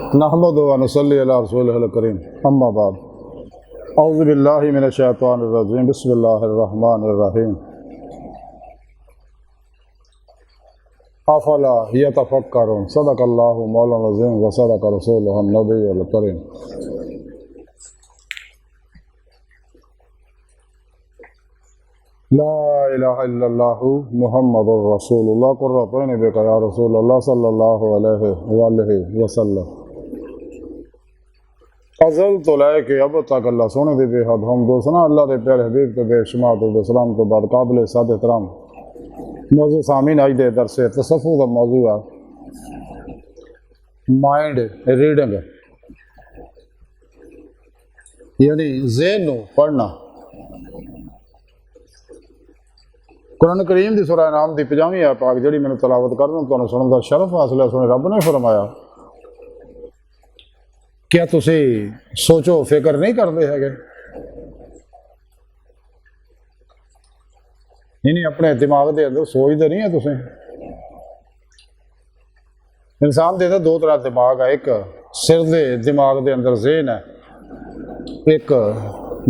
नहमदु व नसल्ली अला रसूलिहिल करीम अम्मा बाद औज़ु बिल्लाहि मिनश शैतानिर रजीम बिस्मिल्लाहिर रहमानिर रहीम अफला यतफक्करून सदक़ल्लाहु मौलाना अज़ीम व सदक़ रसूलुहुन नबियुल करीम। ला इलाहा इल्लल्लाहु मुहम्मदुर रसूलुल्लाह कुर्रतुन बिका या रसूलल्लाह सल्लल्लाहु अलैहि वसल्लम। अज़ल तो लैके अब तक अल्लाह सोने दे बेहद हम दोसना अल्लाह के प्यारे हबीब के बेशुमार सलाम तो बाद काबिल साद एहतराम मौजू सामीन आज दे दरस तसव्वुफ का मौजू है माइंड रीडिंग, यानी ज़हन नूं पढ़ना। कुरान करीम की सूरह नाम की 50वीं आयत पाक जी मैंने तलावत कर दूँ तुहानूं सुनने का शरफ हासिल है। सुने रब ने फरमाया क्या तुसी सोचो फिक्र नहीं करते है? नहीं, अपने दिमाग के अंदर सोचते नहीं है तुसी। इंसान के अंदर दो तरह दिमाग है, एक सिर के दिमाग के अंदर ज़हन है, एक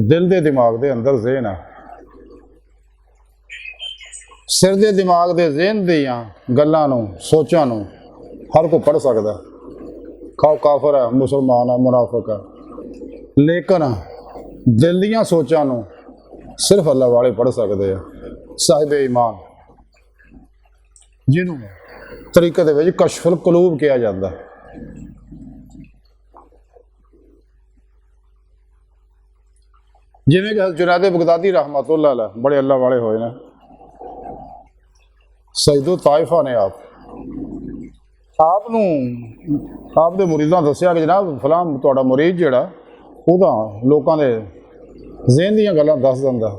दिल के दिमाग के अंदर ज़हन है। सिर के दिमाग के ज़हन दियाँ गल्लां सोचां हर कोई पढ़ सकता, खाओ काफर है, मुसलमान है, मुनाफिक है, लेकिन दिल दियाँ सोचां सिर्फ अल्लाह वाले पढ़ सकते हैं, साहिब ईमान, जिन्हों तरीके दे विच कशफुल कुलूब किया जाता है। जिवें कि जुनैद बगदादी रहमतुल्लाह अलैह बड़े अल्लाह वाले होए ने, सैयदो ताइफा ने आपने मुरीदां दस्सिया कि जनाब फलां तुहाडा मुरीद जिहड़ा ओहदा लोकां दे ज़हन दीयां गल्लां दस दिंदा।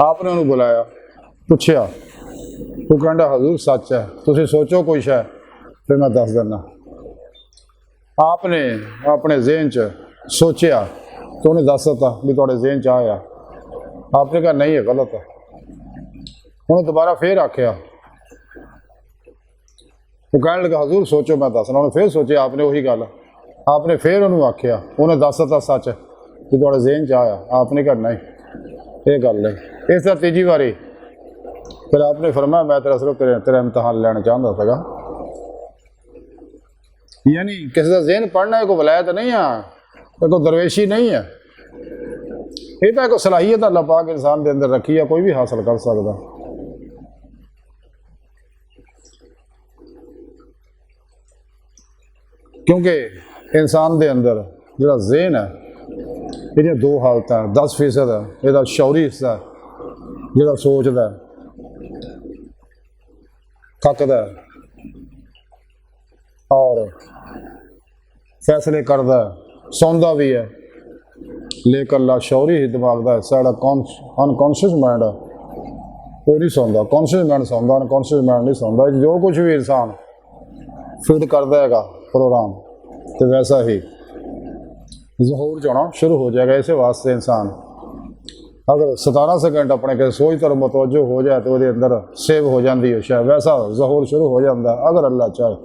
आपने उन्होंने बुलाया, पुछया, वो कहंदा हजूर सच है, तुसीं सोचो कोई शै फिर मैं दस दिना। आपने अपने ज़हन च सोचिया तो उन्हें दस दिता भी तुहाडे ज़हन च आया। आपने कहा नहीं है, गलत है। उन्हें दोबारा फिर आख्या, वो कहने लगा हजूर सोचो मैं दसना। उन्हें फिर सोचे, आपने वही गल, आपने फिर उन्होंने आख्या, उन्हें दस दिता सच कि तुहाडे ज़हन च आया। आपने कहा नहीं, ये गल नहीं। इस तरह तीजी बारी फिर आपने फरमाया मैं तेरा सिर्फ तेरा इम्तहान लेना चाहता था। यानी किसी का ज़हन पढ़ना कोई वलायत नहीं है, कोई दरवेशी नहीं है, ये तो कोई सलाहियत अल्लाह पाक इंसान के अंदर रखी है, कोई भी हासिल कर सकता। क्योंकि इंसान के अंदर जो ज़हन है ये दो हालत है, 10% है यदा शौरी हिस्सा जो सोचता थकदा और फैसले करता सौंदा भी है, लेकिन लाशौरी ही दिमाग का साड़ा अनकॉन्शियस माइंड है वो नहीं सौंदा। कॉन्शियस माइंड सौंदा, अनकॉन्शियस माइंड नहीं सौंदा। जो कुछ भी इंसान फीड करता है प्रोग्राम तो वैसा ही ज़हूर जाना शुरू हो जाएगा। इस वास्ते इंसान अगर 17 सेकंड अपने के सोच तरफ मुतवज्जो हो जाए तो वो अंदर सेव हो जाती है, शायद वैसा ज़हूर शुरू हो जाता है अगर अल्लाह चाहे।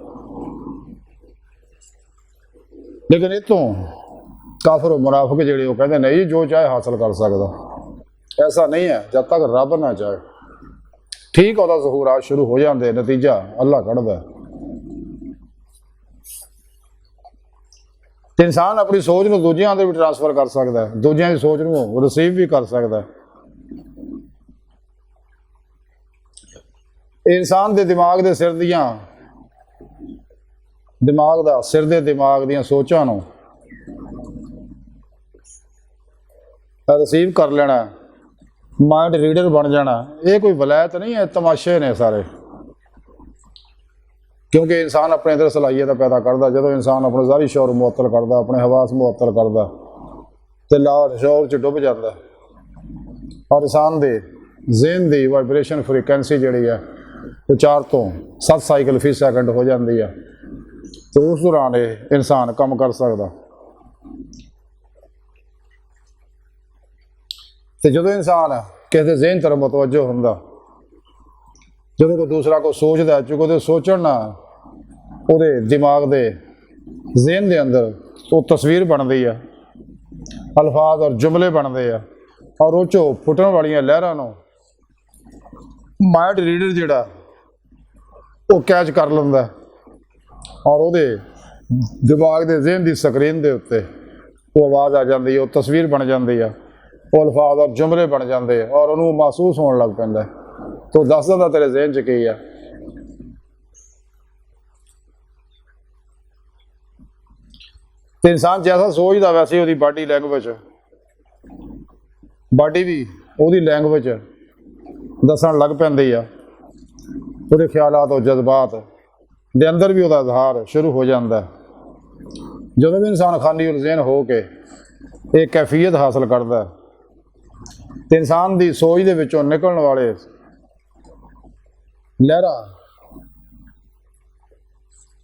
लेकिन इतों काफिर मुनाफिक जिहड़े वो कहते नहीं जो चाहे हासिल कर सकता, ऐसा नहीं है। जब तक रब ना चाहे ठीक वह ज़हूर आ शुरू हो जाते, नतीजा अल्लाह कढ़दा। इंसान अपनी सोच को दूजियां दे भी ट्रांसफर कर सकता है, दूजियां की सोच को रिसीव भी कर सकता है। इंसान के दिमाग के सिर दियां दिमाग का सिर के दिमाग दियां सोचां रिसीव कर लेना, माइंड रीडर बन जाना, ये कोई वलायत नहीं है, तमाशे ने सारे। क्योंकि इंसान अपने अंदर सलाहियत पैदा करता, जो इंसान अपने ज़ाहिरी शौर मुअत्तल करता, अपने हवास मुअत्तल करता तो लाहौर शौर च डुब जाता और इंसान के ज़हन की वाइब्रेशन फ्रीकैंसी जी है तो 4 तो 7 साइकिल फी सैकेंड हो जाती है, तो उस दौरान इंसान काम कर सकता। तो जो इंसान किसी ज़हन तरफ मुतवज्जो होंदा, जो कोई दूसरा को सोचता, चूंकि सोचण ना वो दिमाग के ਜ਼ੇਨ ਦੇ ਅੰਦਰ ਉਹ ਤਸਵੀਰ ਬਣਦੀ ਆ, ਅਲਫਾਜ਼ ਔਰ ਜੁਮਲੇ ਬਣਦੇ ਆ, ਔਰ ਉਹ 'ਚੋਂ ਫੁੱਟਣ ਵਾਲੀਆਂ ਲਹਿਰਾਂ ਨੂੰ ਮਾਈਂਡ ਰੀਡਰ ਜਿਹੜਾ ਉਹ ਕੈਚ ਕਰ ਲੈਂਦਾ, ਔਰ ਉਹਦੇ ਦਿਮਾਗ ਦੇ ਜ਼ੇਨ ਦੀ ਸਕਰੀਨ ਦੇ ਉੱਤੇ ਉਹ ਆਵਾਜ਼ ਆ ਜਾਂਦੀ ਹੈ, ਉਹ ਤਸਵੀਰ ਬਣ ਜਾਂਦੀ ਆ, ਉਹ ਅਲਫਾਜ਼ ਔਰ ਜੁਮਲੇ ਬਣ ਜਾਂਦੇ ਆ, ਔਰ ਉਹਨੂੰ ਮਹਿਸੂਸ ਹੋਣ ਲੱਗ ਪੈਂਦਾ। ਤੋ ਦੱਸ ਦਿੰਦਾ ਤੇਰੇ ਜ਼ੇਨ 'ਚ ਕੀ ਆ। ਤੇ ਇਨਸਾਨ ਜੈਸਾ ਸੋਚਦਾ ਵੈਸੇ ਉਹਦੀ ਬਾਡੀ ਲੈਂਗੁਏਜ, ਬਾਡੀ ਵੀ ਉਹਦੀ ਲੈਂਗੁਏਜ ਦੱਸਣ ਲੱਗ ਪੈਂਦੀ ਆ। ਉਹਦੇ ਖਿਆਲਾਤ ਔਰ ਜਜ਼ਬਾਤ ਦੇ ਅੰਦਰ ਵੀ ਉਹਦਾ ਇਜ਼ਹਾਰ ਸ਼ੁਰੂ ਹੋ ਜਾਂਦਾ। ਜਦੋਂ ਵੀ ਇਨਸਾਨ ਖਾਲੀ ਔਰ ਜ਼ੇਨ ਹੋ ਕੇ ਇਹ ਕੈਫੀਅਤ ਹਾਸਲ ਕਰਦਾ ਤੇ ਇਨਸਾਨ ਦੀ ਸੋਚ ਦੇ ਵਿੱਚੋਂ ਨਿਕਲਣ ਵਾਲੇ ਲਹਿਰਾਂ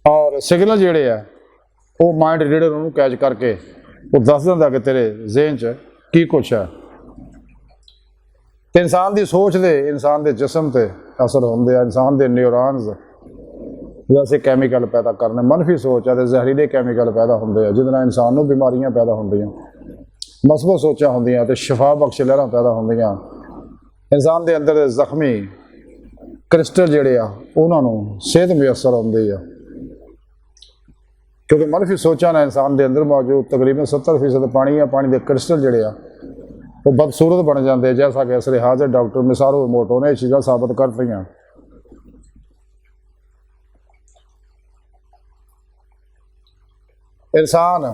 ਔਰ ਸਿਗਨਲ ਜਿਹੜੇ ਆ ਉਹ ਮਾइंड रीडर ਉਹਨੂੰ ਕੈਚ ਕਰਕੇ ਉਹ ਦੱਸ ਦਿੰਦਾ ਕਿ ਤੇਰੇ ਜ਼ੇਨ 'ਚ ਕੀ ਕੁਛ ਹੈ। ਤੇ ਇਨਸਾਨ ਦੀ ਸੋਚ ਦੇ ਇਨਸਾਨ ਦੇ ਜਿਸਮ 'ਤੇ ਅਸਰ ਹੁੰਦੇ ਆ। ਇਨਸਾਨ ਦੇ ਨਿਊਰॉन्स ਵੈਸੇ ਕੈਮੀਕਲ ਪੈਦਾ ਕਰਨੇ, ਮਨਫੀ ਸੋਚ ਆ ਤੇ ਜ਼ਹਿਰੀਲੇ ਕੈਮੀਕਲ ਪੈਦਾ ਹੁੰਦੇ ਆ, ਜਿਹਦੇ ਨਾਲ ਇਨਸਾਨ ਨੂੰ ਬਿਮਾਰੀਆਂ ਪੈਦਾ ਹੁੰਦੀਆਂ। ਮਸਬਤ ਸੋਚਾਂ ਹੁੰਦੀਆਂ ਤੇ ਸ਼ਿਫਾ ਬਖਸ਼ ਲਹਿਰਾਂ ਪੈਦਾ ਹੁੰਦੀਆਂ। ਇਨਸਾਨ ਦੇ ਅੰਦਰ ਦੇ ਜ਼ਖਮੀ ਕ੍ਰਿਸਟਲ ਜਿਹੜੇ ਆ ਉਹਨਾਂ ਨੂੰ ਸਿਹਤ ਮੁਯੱਸਰ ਹੁੰਦੀ ਆ, क्योंकि मनफी सोचा ना इंसान के अंदर मौजूद तकरीबन 70% पानी है। पानी के क्रिस्टल जोड़े वो बदसूरत बन जाते हैं, जैसा कि असर हाजिर डॉक्टर मिसारो मोटो ने चीज़ा साबित कर रही हैं। इंसान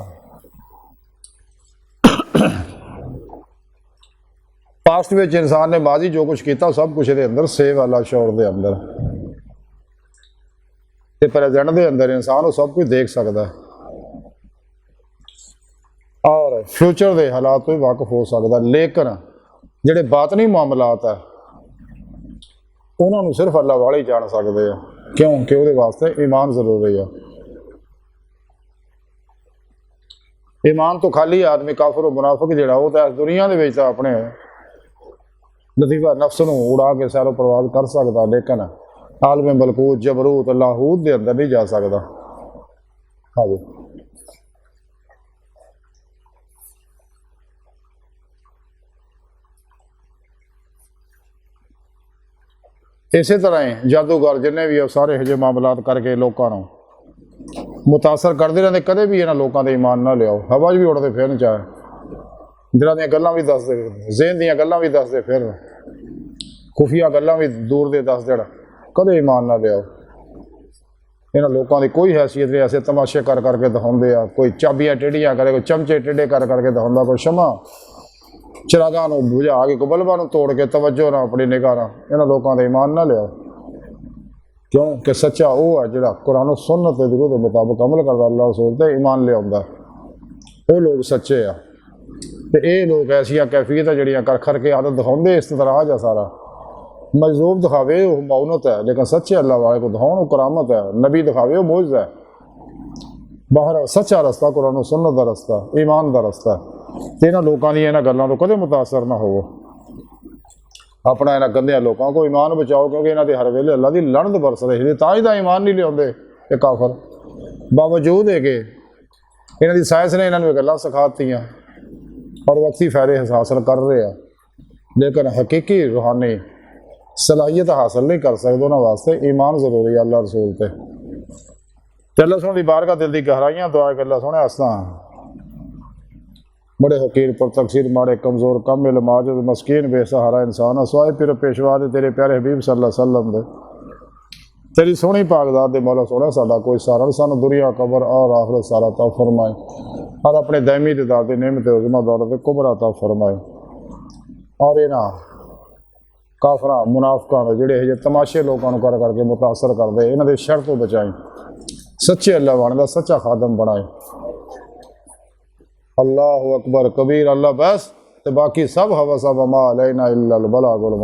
पास्ट में इंसान ने माजी जो कुछ किया सब कुछ ये अंदर सेव वाला शौर के अंदर ते प्रेजेंट के अंदर इंसान वो सब कुछ देख सकता है और फ्यूचर के हालात तो भी वाकफ हो सकता। लेकिन जोड़े बातनी मामलात है उन्होंने सिर्फ अल्लाह वाले ही जान सकते हैं, क्योंकि वो वास्ते ईमान जरूरी है। ईमान तो खाली आदमी काफिर मुनाफिक जोड़ा वो तो इस दुनिया के अपने लतीफा नफ्स को उड़ा के सैरो परवाज कर सकता, लेकिन आलम मलकूत जबरूत लाहूत के अंदर नहीं जा सकता। हाँ जी, इस तरह ही जादूगर जिन्हें भी सारे हजे मामलात करके लोगों को मुतासर करते रहते, कदे भी इन्होंने लोगों के ईमान ना लियाओ। हवा भी उड़ते फिर चाहे दिलों दी गल्लां भी दसदे, ज़हन दी गल्लां भी दसदे, फिर खुफिया गल्लां भी दूर दे दस देण, कदे ईमान ना लियाओ। इन्होंने लोगों की कोई हैसियत नहीं। ऐसे तमाशे कर करके दिखाते आ, कोई चाबियां टेढ़ियां करे, कोई चमचे टेढ़े कर करके दिखाता, कोई शमा चिरागां नूं बुझा के कोई बल्बां नूं तोड़ के तवज्जो ना अपनी निगाह ना। इन्होंने लोगों का ईमान ना लियाओ, क्यों कि सच्चा वो है जिहड़ा कुरान और सुन्नत के मुताबिक अमल करता, अल्लाह रसूल ते ईमान लियाउंदा, वो लोग सच्चे आ। ते ये लोग ऐसिया कैफियत जिहड़ियां कर कर के आदत दिखाते, इस्तदराज है सारा मजलूब दिखावे वो मौनत है, लेकिन सच्चे अल्लाह वाले को दिखाओ करामत है। नबी दिखावे वो मोज़ है। बाहर सच्चा रस्ता कुरान और सुन्नत का रस्ता, ईमान का रस्ता है। तो इन्होंने लोगों की इन्होंने गलों तो कदे मुतासर ना हो। अपना इन्होंने गंदे लोगों को ईमान बचाओ, क्योंकि इन्होंने हर वेले अल्लाह की लड़न बरस रही, तां ही ईमान नहीं लियाते ये काफर। बावजूद है कि इन्हों की साइंस ने इन्होंने गल्लां सिखातियां और वक्ती फायदे हासिल कर रहे हैं, लेकिन हकीकी रूहानी सलाहियत हासिल नहीं कर सकते। उन्होंने वास्ते ईमान जरूरी है अल्लाह रसूल ते। अल्लाह सोहने की बारगाह दिल की गहराइयां दुआ कि अल्लाह सोहने असां बड़े हकीर पर तकसीर माड़े कमज़ोर कम इल्म आजिज़ मस्कीन बेसहारा इंसान असवाए पिर पेशवा दे तेरे प्यारे हबीब सल्लल्लाहु अलैहि वसल्लम दे तेरी सोहनी पाकदार दे मौला सोहना साडा कोई सारा सानू दुनिया कबर और आखिरत सारा अता फरमाए, और अपने दैमी दे दाद नेमत उज़मा दौलत कुबरा अता फरमाए। और इन्हां काफरां मुनाफिकां जिहड़े हजे तमाशे लोगों को कर करके मुतासर करते, इन्हां दे शर तो बचाई, सच्चे अल्लाह वाले दा सच्चा खादम बनाए। अल्लाह अकबर कबीर, अल्लाह बस ते बाकी सब हवा सब अमा अलैना इल्लल बलागुल।